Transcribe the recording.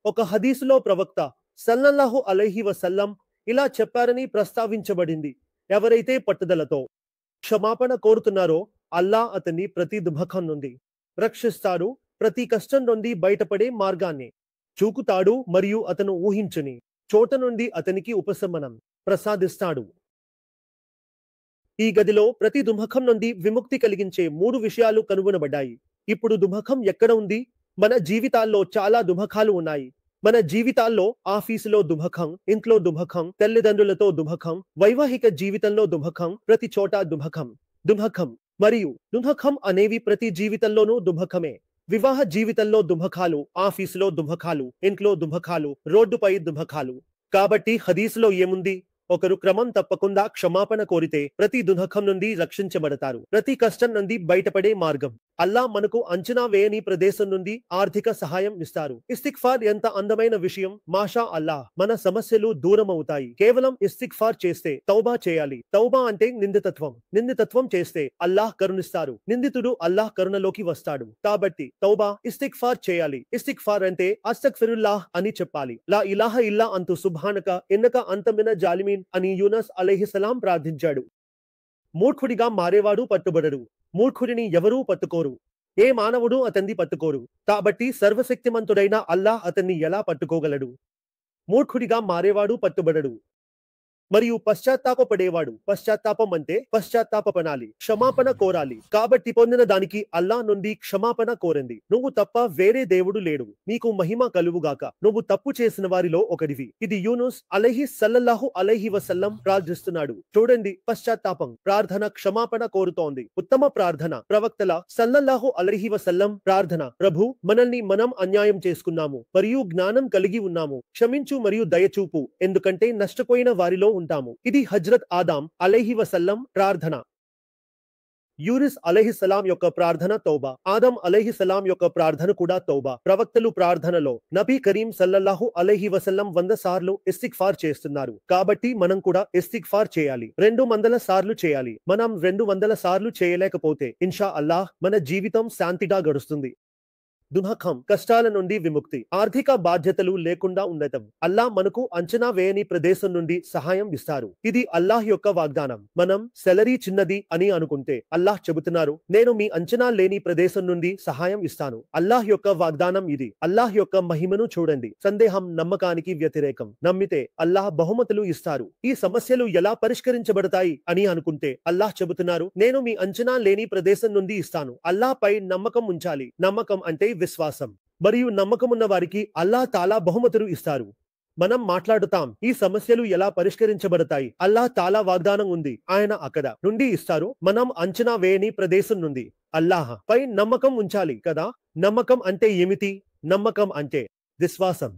ఒక హదీసులో ప్రవక్త సల్లల్లాహు అలైహి వసల్లం ఇలా చెప్పారని ప్రస్తావించబడింది. ఎవరైతే పట్టుదలతో క్షమాపణ కోరుతున్నారో అల్లా అతన్ని ప్రతి దుఃఖం నుండి రక్షిస్తాడు, ప్రతి కష్టం నుండి బయటపడే మార్గాన్ని చూపుతాడు మరియు అతను ఊహించని చోట నుండి అతనికి ఉపశమనం ప్రసాదిస్తాడు. ఈ గదిలో ప్రతి దుఃఖం నుండి విముక్తి కలిగించే 3 విషయాలు కనుగొనబడ్డాయి. ఇప్పుడు దుఃఖం ఎక్కడ ఉంది? మన జీవితాల్లో చాలా దుఃఖాలు ఉన్నాయి. మన జీవితాల్లో ఆఫీసులో దుఃఖం, ఇంట్లో దుఃఖం, తల్లిదండ్రులతో దుఃఖం, వైవాహిక జీవితంలో దుఃఖం, ప్రతి చోట దుఃఖం మరియు దుఃఖం అనేవి ప్రతి జీవితంలోనూ దుఃఖమే. వివాహ జీవితంలో దుఃఖాలు, ఆఫీసులో దుఃఖాలు, ఇంట్లో దుఃఖాలు, రోడ్డుపై దుఃఖాలు. కాబట్టి హదీసులో ఏముంది? ఒకరు క్రమం తప్పకుండా క్షమాపణ కోరితే ప్రతి దుఃఖం నుండి రక్షించబడతారు, ప్రతి కష్టం నుండి బయటపడే మార్గం అల్లా మనకు అంచనా వేయని ప్రదేశం నుండి ఆర్థిక సహాయం ఇస్తారు. ఇస్తిగ్ఫార్ ఎంత అందమైన విషయం! మాషా అల్లాహ్, మన సమస్యలు దూరం అవుతాయి. కేవలం ఇస్తిగ్ఫార్ చేస్తే. తౌబా చేయాలి. తౌబా అంటే నిందితత్వం చేస్తే అల్లాహ్ కరుణిస్తారు. నిందితుడు అల్లాహ్ కరుణలోకి వస్తాడు. కాబట్టి తౌబా, ఇస్తిగ్ఫార్ చేయాలి. ఇస్తిగ్ఫార్ అంటే అస్తగ్ఫిరుల్లాహ్ అని చెప్పాలి. లా ఇలాహ ఇల్లా అంతు సుబ్హానక ఇన్నక అంతమిన జాలిమీన్ అని యూనస్ అలైహిస్సలాం ప్రార్థించాడు. మూర్ఖుడిగా మారేవాడు పట్టుబడడు. మూర్ఖుడిని ఎవరూ పట్టుకోరు. ఏ మానవుడు అతన్ని పట్టుకోరు. కాబట్టి సర్వశక్తిమంతుడైన అల్లాహ్ అతన్ని ఎలా పట్టుకోగలడు? మూర్ఖుడిగా మారేవాడు పట్టుబడడు. మరియు పశ్చాత్తాపపడేవాడు. పశ్చాత్తాపం అంటే పశ్చాత్తాపనాలి, క్షమాపణ కోరాలి. కాబట్టి పొందిన దానికి అల్లా నుండి క్షమాపణ కోరండి. నువ్వు తప్ప వేరే దేవుడు లేడు. నీకు మహిమ కలుగుగాక. నువ్వు తప్పు చేసిన వారిలో ఒకడివి. ఇది యూనుస్ సల్లల్లాహు అలైహి వసల్లం ప్రార్థిస్తున్నాడు. చూడండి, పశ్చాత్తాపం, ప్రార్థన, క్షమాపణ కోరుతోంది. ఉత్తమ ప్రార్థన ప్రవక్తల సల్లల్లాహు అలైహి వసల్లం ప్రార్థన: ప్రభు, మనల్ని మనం అన్యాయం చేసుకున్నాము మరియు జ్ఞానం కలిగి ఉన్నాము, క్షమించు మరియు దయచూపు, ఎందుకంటే నష్టపోయిన వారిలో ఉంటాము. ఇది హజ్రత్ ఆదాం అలైహి వసల్లం ప్రార్థన. యూనిస్ అలైహిస్సలాం యొక్క ప్రార్థన తౌబా. ఆదం అలైహిస్సలాం యొక్క ప్రార్థన కూడా తౌబా. ప్రవక్తలు ప్రార్థనలో నబీ కరీం సల్లల్లాహు అలైహి వసల్లం 100 సార్లు ఇస్తిగ్ఫార్ చేస్తున్నారు. కాబట్టి మనం కూడా ఇస్తిగ్ఫార్ చేయాలి. 200 సార్లు చేయాలి. మనం 200 సార్లు చేయలేకపోతే ఇన్షా అల్లాహ్ మన జీవితం శాంతిగా గడుస్తుంది. దుఃఖం, కష్టాల నుండి విముక్తి, ఆర్థిక బాధ్యతలు లేకుండా ఉండటం. అల్లాహ్ మనకు అంచనా వేయని ప్రదేశం నుండి సహాయం ఇస్తారు. ఇది అల్లాహ్ యొక్క వాగ్దానం. మనం సెలరీ చిన్నది అని అనుకుంటే అల్లాహ్ చెబుతున్నారు, నేను మీ అంచనా లేని ప్రదేశం నుండి సహాయం ఇస్తాను. అల్లాహ్ యొక్క వాగ్దానం ఇది. అల్లాహ్ యొక్క మహిమను చూడండి. సందేహం నమ్మకానికి వ్యతిరేకం. నమ్మితే అల్లాహ్ బహుమతులు ఇస్తారు. ఈ సమస్యలు ఎలా పరిష్కరించబడతాయి అని అనుకుంటే అల్లాహ్ చెబుతున్నారు, నేను మీ అంచనా లేని ప్రదేశం నుండి ఇస్తాను. అల్లాహ్ పై నమ్మకం ఉంచాలి. నమ్మకం అంటే విశ్వాసం. మరియు నమ్మకమున్న వారికి అల్లాహ్ తాలా బహుమతులు ఇస్తారు. మనం మాట్లాడుతాం, ఈ సమస్యలు ఎలా పరిష్కరించబడతాయి? అల్లాహ్ తాలా వాగ్దానం ఉంది, ఆయన అక్కడ నుండి ఇస్తారు. మనం అంచనా వేయని ప్రదేశం నుండి. అల్లాహ్ పై నమ్మకం ఉంచాలి కదా. నమ్మకం అంటే ఏమిటి? నమ్మకం అంటే విశ్వాసం.